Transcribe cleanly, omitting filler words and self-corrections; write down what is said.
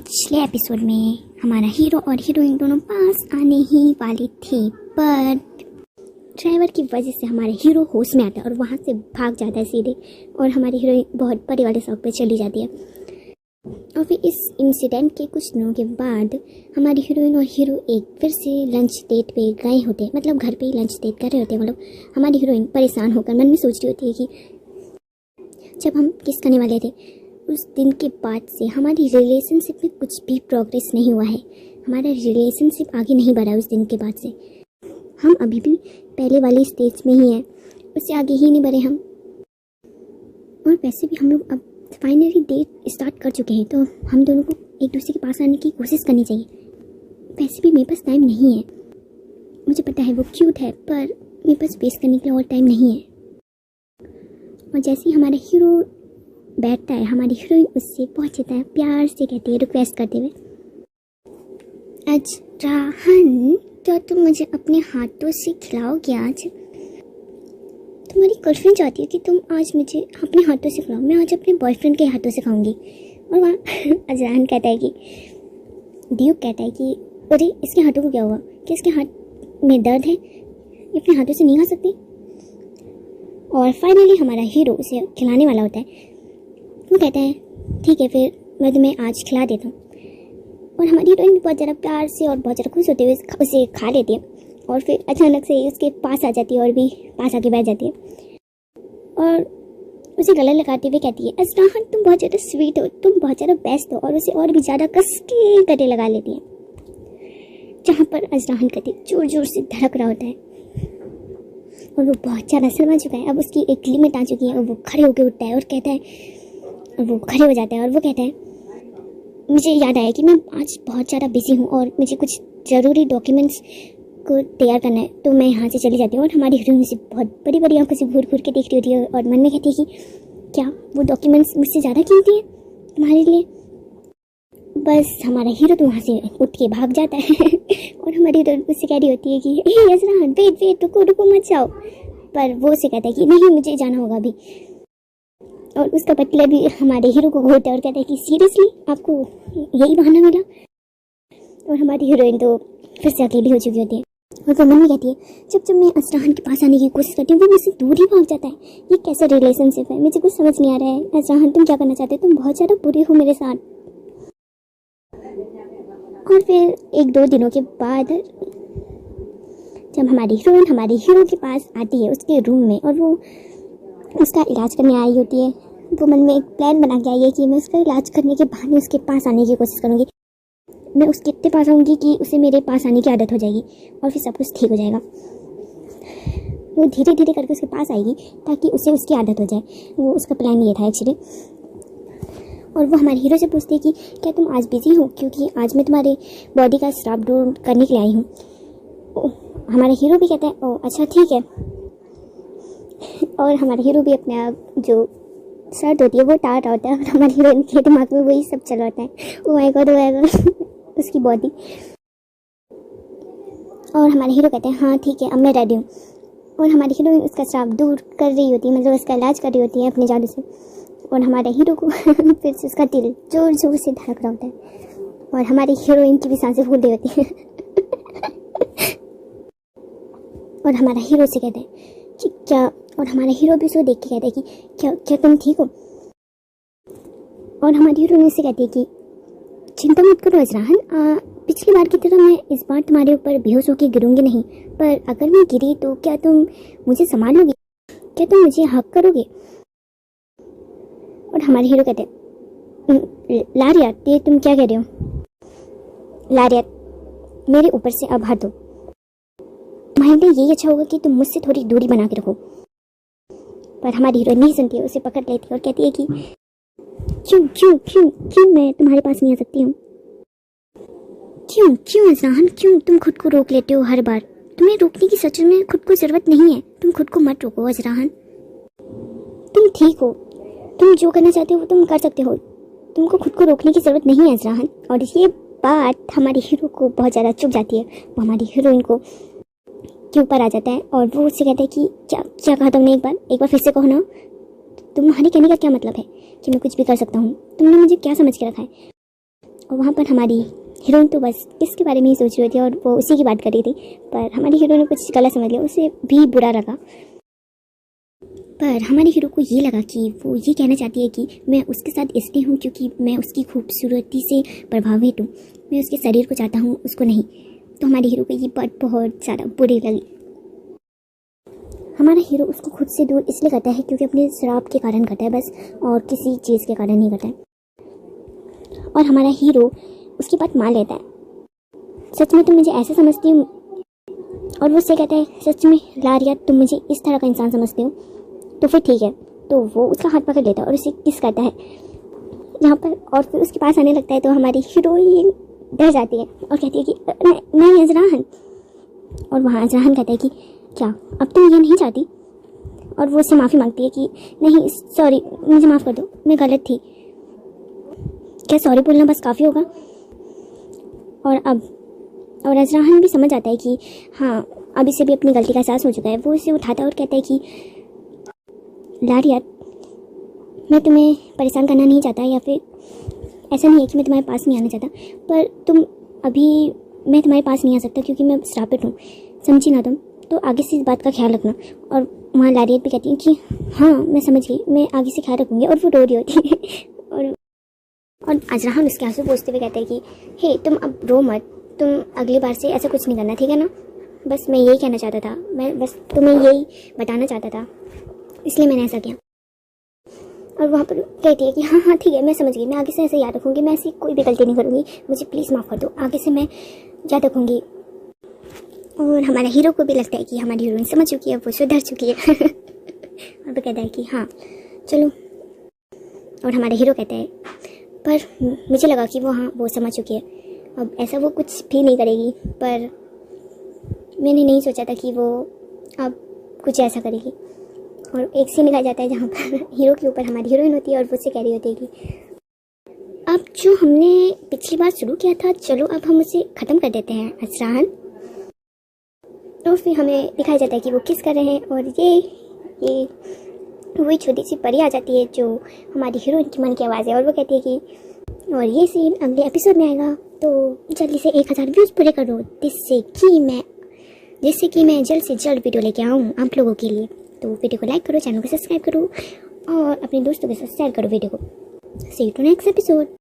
पिछले एपिसोड में हमारा हीरो और हीरोइन दोनों पास आने ही वाले थे, पर ड्राइवर की वजह से हमारा हीरो होश में आता है और वहाँ से भाग जाता है सीधे, और हमारी हीरोइन बहुत बड़े वाले शौक पे चली जाती है। और फिर इस इंसिडेंट के कुछ दिनों के बाद हमारी हीरोइन और हीरो एक फिर से लंच डेट पे गए होते हैं, मतलब घर पे ही लंच डेट कर रहे होते हैं। मतलब हमारी हीरोइन परेशान होकर मन में सोच रही होती है कि जब हम किस करने वाले थे उस दिन के बाद से हमारी रिलेशनशिप में कुछ भी प्रोग्रेस नहीं हुआ है, हमारा रिलेशनशिप आगे नहीं बढ़ा उस दिन के बाद से। हम अभी भी पहले वाली स्टेज में ही हैं, उससे आगे ही नहीं बढ़े हम। और वैसे भी हम लोग अब फाइनली डेट स्टार्ट कर चुके हैं, तो हम दोनों को एक दूसरे के पास आने की कोशिश करनी चाहिए। वैसे भी मेरे पास टाइम नहीं है, मुझे पता है वो क्यूट है, पर मेरे पास वेस्ट करने के लिए और टाइम नहीं है। और जैसे ही हमारा हीरो बैठता है, हमारी हीरोइन उससे बहुत ज़्यादा प्यार से कहती है, रिक्वेस्ट करते हुए, अजराहन क्या तुम मुझे अपने हाथों से खिलाओगे आज? तुम्हारी गर्लफ्रेंड चाहती है कि तुम आज मुझे अपने हाथों से खिलाओ, मैं आज अपने बॉयफ्रेंड के हाथों से खाऊंगी। और वहाँ अजराहन कहता है कि ड्यूक कहता है कि अरे इसके हाथों को क्या हुआ, कि इसके हाथ में दर्द है, ये अपने हाथों से नहीं खा सकती। और फाइनली हमारा हीरो उसे खिलाने वाला होता है। वो कहता है ठीक है फिर मैं तुम्हें आज खिला देता हूँ। और हमारी हीरोइन भी बहुत ज़्यादा प्यार से और बहुत ज़्यादा खुश होते हुए उसे खा लेती है, और फिर अचानक से उसके पास आ जाती है और भी पास आके बैठ जाती है और उसे गले लगाते हुए कहती है, अजराहन तुम बहुत ज़्यादा स्वीट हो, तुम बहुत ज़्यादा बेस्ट हो। और उसे और भी ज़्यादा कस के गले लगा लेती है, जहाँ पर अजराहन का दिल जोर जोर से धड़क रहा होता है और वो बहुत ज़्यादा शर्मा चुका है। अब उसकी एक लिमिट आ चुकी है और वो खड़े होकर उठता है और कहता है, और वो खड़े हो जाता है और वो कहता है, मुझे याद आया कि मैं आज बहुत ज़्यादा बिजी हूँ और मुझे कुछ ज़रूरी डॉक्यूमेंट्स को तैयार करना है, तो मैं यहाँ से चली जाती हूँ। और हमारी हीरोइन मुझे बहुत बड़ी बड़ी आंखों से घूर घूर के देख रही होती है और मन में कहती है कि क्या वो डॉक्यूमेंट्स मुझसे ज़्यादा कीमती है तुम्हारे लिए? बस हमारा हीरो तो वहाँ से उठ के भाग जाता है और हमारी हीरोइन उससे कह रही होती है कि हे अजराहन वेट वेट, रुको मत जाओ। पर वो उसे कहता है कि नहीं मुझे जाना होगा अभी। और उसका पति भी हमारे हीरो को घूरता है और कहता है कि सीरियसली आपको यही बहाना मिला? और हमारी हीरोइन तो फिर से अकेली हो चुकी होती है और वो मन में कहती है, जब मैं अजराहन के पास आने की कोशिश करती हूँ वो मुझसे दूर ही भाग जाता है। ये कैसा रिलेशनशिप है, मुझे कुछ समझ नहीं आ रहा है। अजराहन तुम क्या करना चाहते हो? तुम बहुत ज़्यादा बुरे हो मेरे साथ। और फिर एक दो दिनों के बाद जब हमारी हीरोइन हमारे हीरो के पास आती है उसके रूम में, और वो उसका इलाज करने आई होती है, वो मन में एक प्लान बना के आई है कि मैं उसका इलाज करने के बहाने उसके पास आने की कोशिश करूँगी। मैं उसके इतने पास आऊँगी कि उसे मेरे पास आने की आदत हो जाएगी और फिर सब कुछ ठीक हो जाएगा। वो धीरे धीरे करके उसके पास आएगी ताकि उसे उसकी आदत हो जाए। वो उसका प्लान ये था एक्चुअली। और वो हमारे हीरो से पूछती है कि क्या तुम आज बिजी हो, क्योंकि आज मैं तुम्हारे बॉडी का स्टाफ दूर करने के लिए आई हूँ। हमारा हीरो भी कहता है ओ अच्छा ठीक है। और हमारे हीरो भी अपने आप जो शर्ट होती है वो उतार रहा होता है और हमारी हीरोइन के दिमाग में वही सब चल रहा होता है, ओ माय गॉड उसकी बॉडी। और हमारे हीरो कहते हैं हाँ ठीक है अब मैं रेडी हूँ। और हमारी हीरोइन उसका श्राप दूर कर रही होती है, मतलब उसका इलाज कर रही होती है अपने जादू से। और हमारे हीरो को फिर से उसका दिल जोर जोर से धड़क रहा होता है और हमारी हीरोइन की भी सांसें फूल रही होती है और हमारा हीरो से कहते हैं कि क्या, और हमारा हीरो भी उसको देख के कहता है कि क्या तुम ठीक हो? और हमारी हीरोइन से कहती है कि चिंता मत करो अजराहन, पिछली बार की तरह मैं इस बार तुम्हारे ऊपर बेहोश होकर गिरूंगी नहीं, पर अगर मैं गिरी तो क्या तुम मुझे संभाल लोगे? क्या तुम मुझे हक करोगे? और हमारे हीरो कहते हैं लारिया ये तुम क्या कह रहे हो? लारिया मेरे ऊपर से अब हट दो, तुम्हारे लिए यही अच्छा होगा कि तुम मुझसे थोड़ी दूरी बना के रखो। पर हमारी हीरोइन नहीं सुनती है, उसे पकड़ लेती है और कहती है कि क्यों मैं तुम्हारे पास नहीं आ सकती हूँ? क्यों अजराहन, क्यों तुम खुद को रोक लेते हो हर बार? तुम्हें रोकने की सच में खुद को जरूरत नहीं है, तुम खुद को मत रोको अजराहन। तुम ठीक हो, तुम जो करना चाहते हो वो तुम कर सकते हो, तुमको खुद को रोकने की जरूरत नहीं है अजराहन। और ये बात हमारे हीरो को बहुत ज़्यादा चुभ जाती है। वो हमारी हीरोइन को के ऊपर आ जाता है और वो उससे कहता है कि क्या कहा तुमने? एक बार फिर से कहो ना, तुम्हारे कहने का क्या मतलब है कि मैं कुछ भी कर सकता हूँ? तुमने मुझे क्या समझ के रखा है? और वहाँ पर हमारी हीरोइन तो बस इसके बारे में ही सोच रही थी और वो उसी की बात कर रही थी, पर हमारी हीरो ने कुछ गलत समझ लिया, उसे भी बुरा लगा। पर हमारी हीरो को ये लगा कि वो ये कहना चाहती है कि मैं उसके साथ इसलिए हूँ क्योंकि मैं उसकी खूबसूरती से प्रभावित हूँ, मैं उसके शरीर को चाहता हूँ, उसको नहीं। तो हमारी हीरो को ये बात बहुत ज़्यादा बुरी लगी। हमारा हीरो उसको खुद से दूर इसलिए करता है क्योंकि अपने शराब के कारण करता है बस, और किसी चीज़ के कारण नहीं करता है। और हमारा हीरो उसकी बात मान लेता है। सच में तुम मुझे ऐसे समझती हो? और वो उससे कहता है सच में लारिया तुम मुझे इस तरह का इंसान समझते हो? तो फिर ठीक है। तो वो उसका हाथ पकड़ लेता है और उसे किस करता है यहाँ पर, और फिर उसके पास आने लगता है। तो हमारी हीरोइन डर जाती है और कहती है कि नहीं अजराहन। और वहाँ अजराहन कहता है कि क्या अब तुम ये नहीं चाहती? और वो उससे माफ़ी मांगती है कि नहीं सॉरी, मुझे माफ़ कर दो, मैं गलत थी। क्या सॉरी बोलना बस काफ़ी होगा? और अजराहन भी समझ आता है कि हाँ अब इसे भी अपनी गलती का एहसास हो चुका है। वो इसे उठाता है और कहता है कि लारिया मैं तुम्हें परेशान करना नहीं चाहता, या फिर ऐसा नहीं है कि मैं तुम्हारे पास नहीं आना चाहता, पर मैं तुम्हारे पास नहीं आ सकता क्योंकि मैं श्रापित हूँ, समझी ना तुम? तो आगे से इस बात का ख्याल रखना। और वहाँ लारियत भी कहती है कि हाँ मैं समझ गई, मैं आगे से ख्याल रखूँगी। और वो रो रही होती है और अजराहन उसके आंसू पोंछते हुए कहते हैं कि हे तुम अब रो मत, तुम अगली बार से ऐसा कुछ नहीं करना, ठीक है ना? बस मैं यही कहना चाहता था, मैं बस तुम्हें यही बताना चाहता था, इसलिए मैंने ऐसा किया। और वहाँ पर कहती है कि हाँ हाँ ठीक है, मैं समझ गई, मैं आगे से ऐसे याद रखूँगी, मैं ऐसी कोई भी गलती नहीं करूँगी, मुझे प्लीज़ माफ़ कर दो, आगे से मैं याद रखूँगी। और हमारा हीरो को भी लगता है कि हमारी हीरोइन समझ चुकी है, वो सुधर चुकी है और वो कहता है कि हाँ चलो। और हमारा हीरो कहता है पर मुझे लगा कि वो समझ चुकी है, अब ऐसा वो कुछ भी नहीं करेगी, पर मैंने नहीं सोचा था कि वो अब कुछ ऐसा करेगी। और एक सीन निकाला जाता है जहाँ पर हीरो के ऊपर हमारी हीरोइन होती है और वो उससे कह रही होती है कि अब जो हमने पिछली बार शुरू किया था, चलो अब हम उसे ख़त्म कर देते हैं अजराहन। और फिर हमें दिखाया जाता है कि वो किस कर रहे हैं, और ये वही छोटी सी परी आ जाती है जो हमारी हीरोइन की मन की आवाज़ है, और वो कहती है कि और ये सीन अगले एपिसोड में आएगा, तो जल्दी से 1000 व्यूज़ पूरे करो जिससे कि मैं जल्द से जल्द वीडियो लेके आऊँ आप लोगों के लिए। तो वीडियो को लाइक करो, चैनल को सब्सक्राइब करो और अपने दोस्तों के साथ शेयर करो वीडियो को। सी यू टू नेक्स्ट एपिसोड।